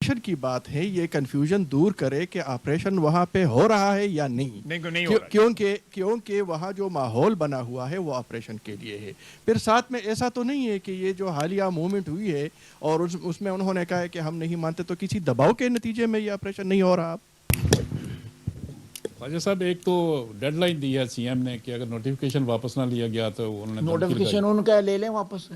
Operation کی بات ہے، یہ کنفیوژن دور کرے کہ آپریشن وہاں پہ ہو رہا ہے یا نہیں ہو رہا، کیونکہ وہاں جو ماحول بنا ہوا ہے وہ آپریشن کے لیے ہے. پھر ساتھ میں ایسا تو نہیں ہے کہ یہ جو حالیہ موومنٹ ہوئی ہے اور اس میں انہوں نے کہا ہے کہ ہم نہیں مانتے، تو کسی دباؤ کے نتیجے میں یہ آپریشن نہیں ہو رہا. خواجہ صاحب ایک تو ڈیڈ لائن دی ہے سی ایم نے کہ اگر نوٹیفیکیشن واپس نہ لیا گیا تو انہوں نے نوٹیفیکیشن ان کا لے لیں واپس.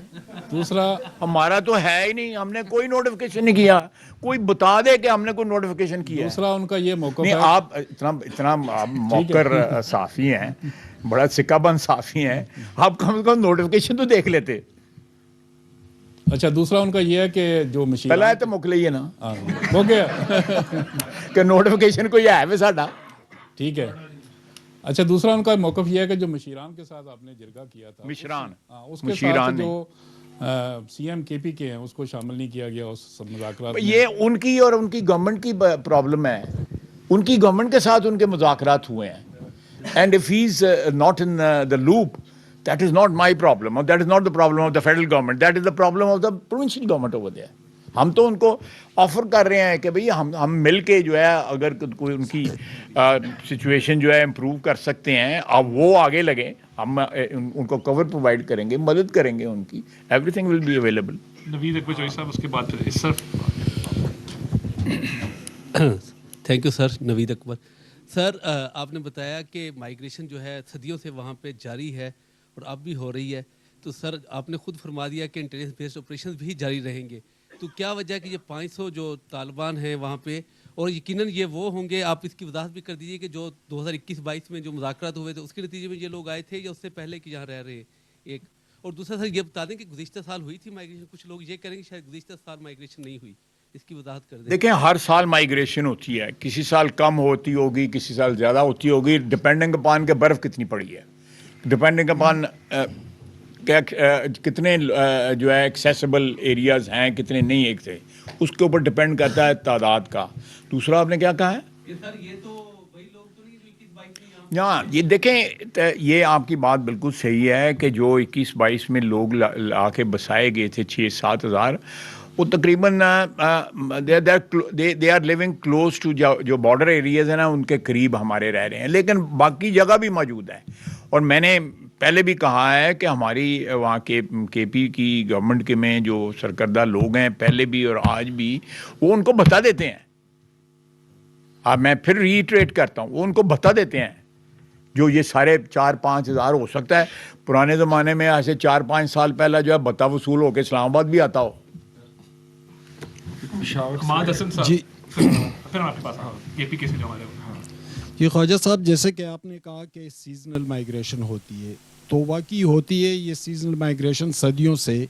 دوسرا ہمارا تو ہے ہی نہیں، ہم نے کوئی نوٹیفیکیشن نہیں کیا. کوئی بتا دے کہ ہم نے کوئی نوٹیفیکیشن کیا. دوسرا ان کا یہ موقف نہیں، ہے. آپ اتنا موقر صحافی ہیں، بڑا سکہ بند صحافی ہیں، آپ کم از کم نوٹیفیکیشن تو دیکھ لیتے. اچھا دوسرا ان کا یہ ہے کہ جو مشین پہلا ہے تو مکلئی ہے نا ہو گیا کہ نوٹیفیکیشن کوئی ہے بھی ساڈا. ٹھیک ہے. اچھا دوسرا ان کا موقف یہ ہے کہ جو مشیران کے ساتھ آپ نے جرگہ کیا تھا، مشیران اس کے ساتھ جو سی ایم کے پی کے ہیں اس کو شامل نہیں کیا گیا اس مذاکرات میں. یہ ان کی اور ان کی گورنمنٹ کی پرابلم ہے. ان کی گورنمنٹ کے ساتھ ان کے مذاکرات ہوئے ہیں. And if he is not in the loop, that is not my problem, or that is not the problem of the federal government, that is the problem of the provincial government over there. ہم تو ان کو offer کر رہے ہیں کہ بھئی ہم مل کے جو ہے اگر کوئی ان کی سچویشن جو ہے امپروو کر سکتے ہیں، اب وہ آگے لگیں، ہم ان کو کور پرووائڈ کریں گے، مدد کریں گے ان کی. Everything will be available. Naveed Akbar Chaudhry sahab اس کے بعد سر. Thank you sir. نوید اکبر سر، آپ نے بتایا کہ مائیگریشن جو ہے صدیوں سے وہاں پہ جاری ہے اور اب بھی ہو رہی ہے. تو سر آپ نے خود فرما دیا کہ انٹیلیجنس بیسڈ آپریشنز بھی جاری رہیں گے. تو کیا وجہ کہ یہ 500 جو طالبان ہیں وہاں پہ، اور یقیناً یہ وہ ہوں گے، آپ اس کی وضاحت بھی کر دیجیے کہ جو 2021-22 میں جو مذاکرات ہوئے تھے اس کے نتیجے میں یہ لوگ آئے تھے یا اس سے پہلے کہ یہاں رہ رہے ہیں. ایک اور دوسرا سر یہ بتا دیں کہ گزشتہ سال ہوئی تھی مائیگریشن. کچھ لوگ یہ کریں گے شاید گزشتہ سال مائیگریشن نہیں ہوئی، اس کی وضاحت کر دیں. دیکھیں ہر سال مائیگریشن ہوتی ہے، کسی سال کم ہوتی ہوگی، کسی سال زیادہ ہوتی ہوگی، ڈپینڈنگ اپان کہ برف کتنی پڑی ہے، ڈپینڈنگ اپان کتنے جو ہے ایکسیسیبل ایریاز ہیں، کتنے نہیں ایک تھے، اس کے اوپر ڈپینڈ کرتا ہے تعداد کا. دوسرا آپ نے کیا کہا ہے؟ یہ تو وہی لوگ تو نہیں جو 21-22 میں ہاں یہ دیکھیں، یہ آپ کی بات بالکل صحیح ہے کہ جو 21-22 میں لوگ لا کے بسائے گئے تھے 6-7 ہزار، وہ تقریباً they are living close to جو بارڈر ایریاز ہیں نا، ان کے قریب ہمارے رہ رہے ہیں، لیکن باقی جگہ بھی موجود ہے. اور میں نے پہلے بھی کہا ہے کہ ہماری وہاں کے پی کی گورنمنٹ کے میں جو سرکردہ لوگ ہیں پہلے بھی اور آج بھی، وہ ان کو بتا دیتے ہیں. اب میں پھر ریٹریٹ کرتا ہوں، وہ ان کو بتا دیتے ہیں. جو یہ سارے 4-5 ہزار ہو سکتا ہے پرانے زمانے میں ایسے 4-5 سال پہلا جو ہے بتا وصول ہو کے اسلام آباد بھی آتا ہو. جی پھر آپ کے پاس کے پی کے سے جو ہمارے یہ خواجہ صاحب جیسے کہ آپ نے کہا کہ سیزنل مائیگریشن ہوتی ہے، تو واقعی ہوتی ہے یہ سیزنل مائیگریشن صدیوں سے.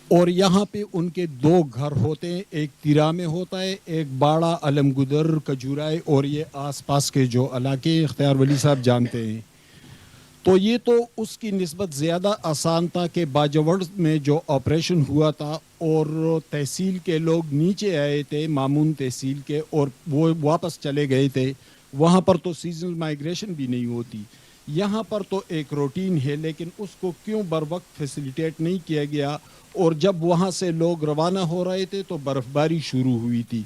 اور یہاں پہ ان کے 2 گھر ہوتے ہیں، ایک تیرا میں ہوتا ہے، ایک باڑہ، علم گدر، کجورائے اور یہ آس پاس کے جو علاقے اختیار ولی صاحب جانتے ہیں. تو یہ تو اس کی نسبت زیادہ آسان تھا کہ باجوڑ میں جو آپریشن ہوا تھا اور تحصیل کے لوگ نیچے آئے تھے، مامون تحصیل کے، اور وہ واپس چلے گئے تھے. وہاں پر تو سیزنل مائیگریشن بھی نہیں ہوتی. یہاں پر تو ایک روٹین ہے، لیکن اس کو کیوں بر وقت فیسیلیٹیٹ نہیں کیا گیا؟ اور جب وہاں سے لوگ روانہ ہو رہے تھے تو برف باری شروع ہوئی تھی.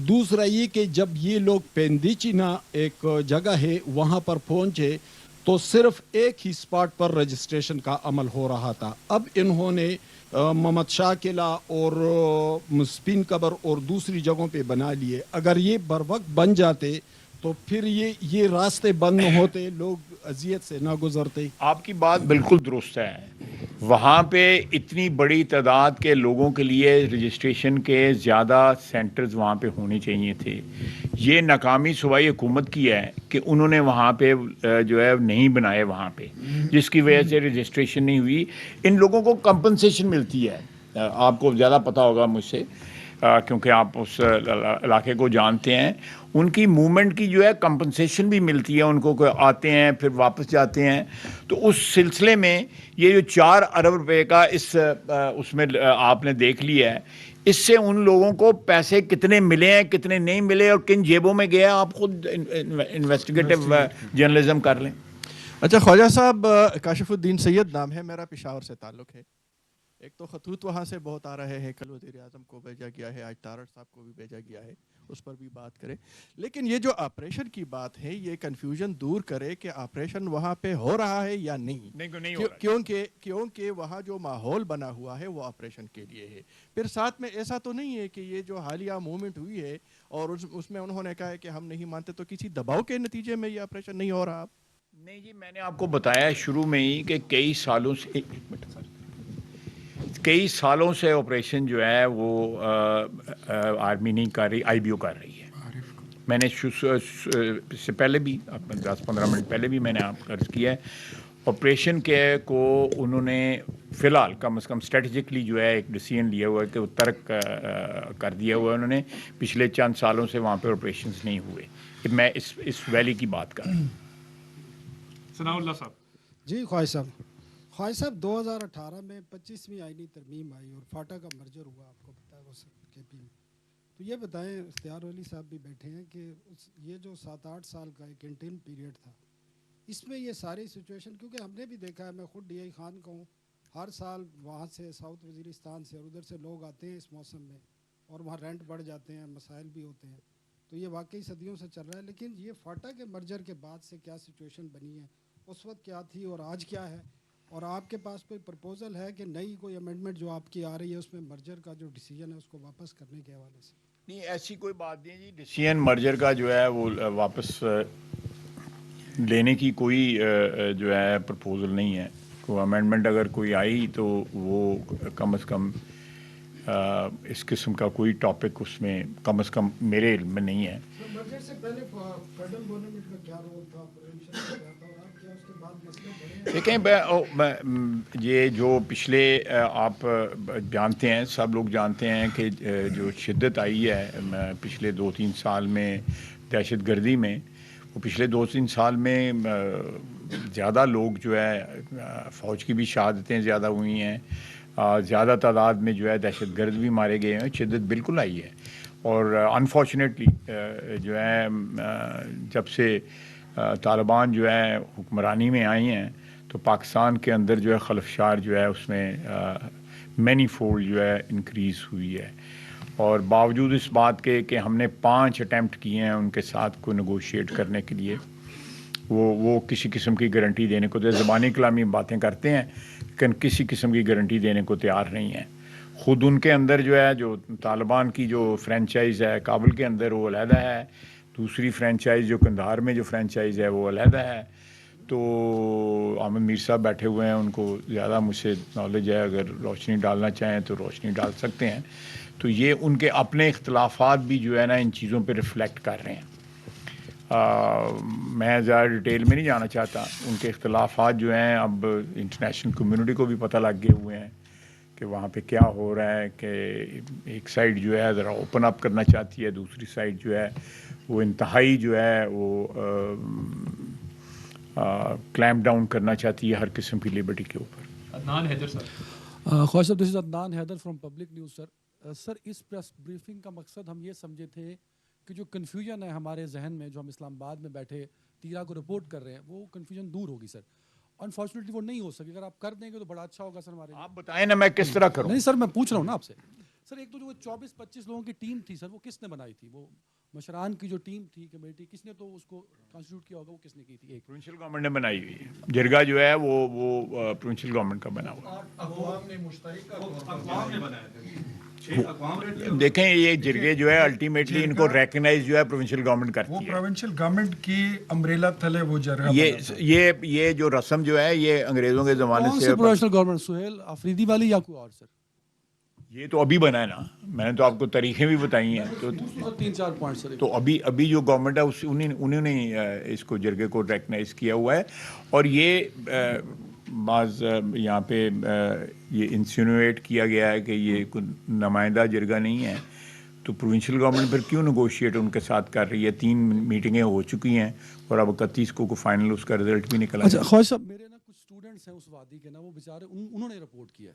دوسرا یہ کہ جب یہ لوگ پیندیچینا ایک جگہ ہے وہاں پر پہنچے تو صرف ایک ہی سپاٹ پر رجسٹریشن کا عمل ہو رہا تھا. اب انہوں نے محمد شاہ قلعہ اور سپین قبر اور دوسری جگہوں پہ بنا لیے. اگر یہ بر وقت بن جاتے تو پھر یہ راستے بند نہ ہوتے، لوگ اذیت سے نہ گزرتے. آپ کی بات بالکل درست ہے. وہاں پہ اتنی بڑی تعداد کے لوگوں کے لیے رجسٹریشن کے زیادہ سینٹرز وہاں پہ ہونے چاہیے تھے. یہ ناکامی صوبائی حکومت کی ہے کہ انہوں نے وہاں پہ جو ہے نہیں بنائے وہاں پہ، جس کی وجہ سے رجسٹریشن نہیں ہوئی. ان لوگوں کو کمپنسیشن ملتی ہے، آپ کو زیادہ پتہ ہوگا مجھ سے کیونکہ آپ اس علاقے کو جانتے ہیں. ان کی موومنٹ کی جو ہے کمپنسیشن بھی ملتی ہے ان کو، آتے ہیں پھر واپس جاتے ہیں. تو اس سلسلے میں یہ جو 4 ارب روپے کا اس میں آپ نے دیکھ لیا ہے، اس سے ان لوگوں کو پیسے کتنے ملے ہیں، کتنے نہیں ملے اور کن جیبوں میں گیا، آپ خود انویسٹیگیٹو جرنلزم کر لیں. اچھا خواجہ صاحب، کاشف الدین سید نام ہے میرا، پشاور سے تعلق ہے. ایک تو خطوط وہاں سے بہت آ رہے ہیں, کل وزیر اعظم کو بھیجا گیا ہے, آج تارڑ صاحب کو بھی بھیجا گیا ہے, اس پر بھی بات کریں. لیکن یہ جو آپریشن کی بات ہے یہ کنفیوژن دور کرے کہ آپریشن وہاں پہ ہو رہا ہے یا نہیں, نہیں ہو رہا. کیونکہ وہاں جو ماحول بنا ہوا ہے وہ آپریشن کے لیے ہے. پھر ساتھ میں ایسا تو نہیں ہے کہ یہ جو حالیہ موومنٹ ہوئی ہے اور اس میں انہوں نے کہا ہے کہ ہم نہیں مانتے, تو کسی دباؤ کے نتیجے میں یہ آپریشن نہیں ہو رہا. نہیں جی, میں نے آپ کو بتایا شروع میں ہی کہ کئی سالوں سے آپریشن جو ہے وہ آرمی نہیں کر رہی, آئی بی او کر رہی ہے. میں نے اس سے پہلے بھی 10-15 منٹ پہلے بھی میں نے آپ کو عرض کیا ہے, آپریشن کے کو انہوں نے فی الحال کم از کم اسٹریٹجکلی جو ہے ایک ڈیسیژن لیا ہوا ہے کہ وہ ترک کر دیا ہوا ہے انہوں نے. پچھلے چند سالوں سے وہاں پہ آپریشنز نہیں ہوئے. میں اس ویلی کی بات کر رہا ہوں. ثناء اللہ صاحب. جی خواجہ صاحب 2018 میں 25ویں آئینی ترمیم آئی اور فاٹا کا مرجر ہوا, آپ کو پتا ہے وہ کے پی میں. تو یہ بتائیں, اختیار ولی صاحب بھی بیٹھے ہیں, کہ یہ جو 7-8 سال کا ایک انٹرم پیریڈ تھا, اس میں یہ ساری سچویشن, کیونکہ ہم نے بھی دیکھا ہے, میں خود ڈی آئی خان کا ہوں, ہر سال وہاں سے ساؤتھ وزیرستان سے اور ادھر سے لوگ آتے ہیں اس موسم میں, اور وہاں رینٹ بڑھ جاتے ہیں, مسائل بھی ہوتے ہیں. تو یہ واقعی صدیوں سے چل رہا ہے. لیکن یہ فاٹا کے مرجر کے بعد سے کیا سچویشن بنی ہے, اس وقت کیا تھی اور آج کیا ہے, اور آپ کے پاس کوئی پرپوزل ہے کہ نئی کوئی امینڈمنٹ جو آپ کی آ رہی ہے اس میں مرجر کا جو ڈیسیجن ہے اس کو واپس کرنے کے حوالے سے؟ نہیں, ایسی کوئی بات نہیں جی. ڈیسیژن مرجر کا جو ہے وہ واپس لینے کی کوئی جو ہے پرپوزل نہیں ہے. کوئی امینڈمنٹ اگر کوئی آئی تو وہ کم از کم اس قسم کا کوئی ٹاپک اس میں کم از کم میرے علم میں نہیں ہے. مرجر سے پہلے فیڈرل گورنمنٹ کا کیا رول تھا, دیکھیں یہ جو پچھلے آپ جانتے ہیں, سب لوگ جانتے ہیں کہ جو شدت آئی ہے پچھلے 2-3 سال میں دہشت گردی میں, وہ پچھلے 2-3 سال میں زیادہ لوگ جو ہے فوج کی بھی شہادتیں زیادہ ہوئی ہیں, زیادہ تعداد میں جو ہے دہشت گرد بھی مارے گئے ہیں. شدت بالکل آئی ہے, اور انفارچونیٹلی جو ہے جب سے طالبان جو ہے حکمرانی میں آئی ہیں تو پاکستان کے اندر جو ہے خلفشار جو ہے اس میں مینی فولڈ جو ہے انکریز ہوئی ہے. اور باوجود اس بات کے کہ ہم نے 5 اٹیمپٹ کیے ہیں ان کے ساتھ کو نیگوشیٹ کرنے کے لیے, وہ کسی قسم کی گارنٹی دینے کو, زبانی کلامی باتیں کرتے ہیں لیکن کسی قسم کی گارنٹی دینے کو تیار نہیں ہیں. خود ان کے اندر جو ہے جو طالبان کی جو فرینچائز ہے کابل کے اندر وہ علیحدہ ہے, دوسری فرینچائز جو قندھار میں جو فرینچائز ہے وہ علیحدہ ہے. تو احمد میر صاحب بیٹھے ہوئے ہیں, ان کو زیادہ مجھ سے نالج ہے, اگر روشنی ڈالنا چاہیں تو روشنی ڈال سکتے ہیں. تو یہ ان کے اپنے اختلافات بھی جو ہے نا ان چیزوں پہ ریفلیکٹ کر رہے ہیں. میں زیادہ ڈیٹیل میں نہیں جانا چاہتا. ان کے اختلافات جو ہیں اب انٹرنیشنل کمیونٹی کو بھی پتہ لگ گئے ہوئے ہیں کہ وہاں پہ کیا ہو رہا ہے, کہ ایک سائڈ جو ہے ذرا اوپن اپ کرنا چاہتی ہے, دوسری سائڈ جو ہے وہ انتہائی جو ہے وہ کلیمپ ڈاؤن کرنا چاہتی ہے ہر قسم کی لبرٹی کے اوپر. Adnan Haider sahab. Khawaja sahab, this is Adnan Haider from Public News. Sir اس پریس بریفنگ کا مقصد ہم یہ سمجھے تھے کہ جو کنفیوژن ہے ہمارے ذہن میں, جو ہم اسلام آباد میں بیٹھے تیرا کو رپورٹ کر رہے ہیں, وہ کنفیوژن دور ہوگی سر. انفارچونیٹلی وہ نہیں ہو سکی. اگر آپ کر دیں گے تو بڑا اچھا ہوگا سر ہمارے. آپ بتائیں نا میں کس طرح کروں. نہیں سر, میں پوچھ رہا ہوں نا آپ سے. سر ایک تو جو 24-25 لوگوں کی ٹیم تھی سر, وہ کس نے بنائی تھی؟ وہ مشران کی جو ٹیم تھی کمیٹی, کس نے تو اس کو کانسٹیٹیوٹ کیا ہوگا, وہ کس نے کی تھی؟ ایک پروونشل گورنمنٹ نے بنائی ہوئی ہے. جرگا جو ہے وہ پروونشل گورنمنٹ کا بنا ہوا ہے. دیکھیں یہ جرگے جو ہے الٹیمیٹلی ان کو ریکگنائز جو ہے پروونشل گورنمنٹ کرتی ہے. وہ پروونشل گورنمنٹ کی امبریلا تھلے وہ جرگا. یہ جو رسم جو ہے یہ انگریزوں کے زمانے سے. پروونشل گورنمنٹ سہیل آفریدی والی یا کوئی اور سر؟ یہ تو ابھی بنا ہے نا, میں نے تو آپ کو تاریخیں بھی بتائی ہیں. تو 3-4 پوائنٹ سر. تو ابھی جو گورنمنٹ ہے انہوں نے اس کو جرگے کو ریکگنائز کیا ہوا ہے. اور یہ بعض یہاں پہ یہ انسینویٹ کیا گیا ہے کہ یہ کوئی نمائندہ جرگہ نہیں ہے, تو پروونشل گورنمنٹ پھر کیوں نیگوشیٹ ان کے ساتھ کر رہی ہے؟ 3 میٹنگیں ہو چکی ہیں اور اب 31 کو فائنل اس کا رزلٹ بھی نکلا. اچھا خواجہ صاحب, میرے نا کچھ اسٹوڈنٹس ہیں اس وادی کے نا, وہ بیچارے انہوں نے رپورٹ کیا.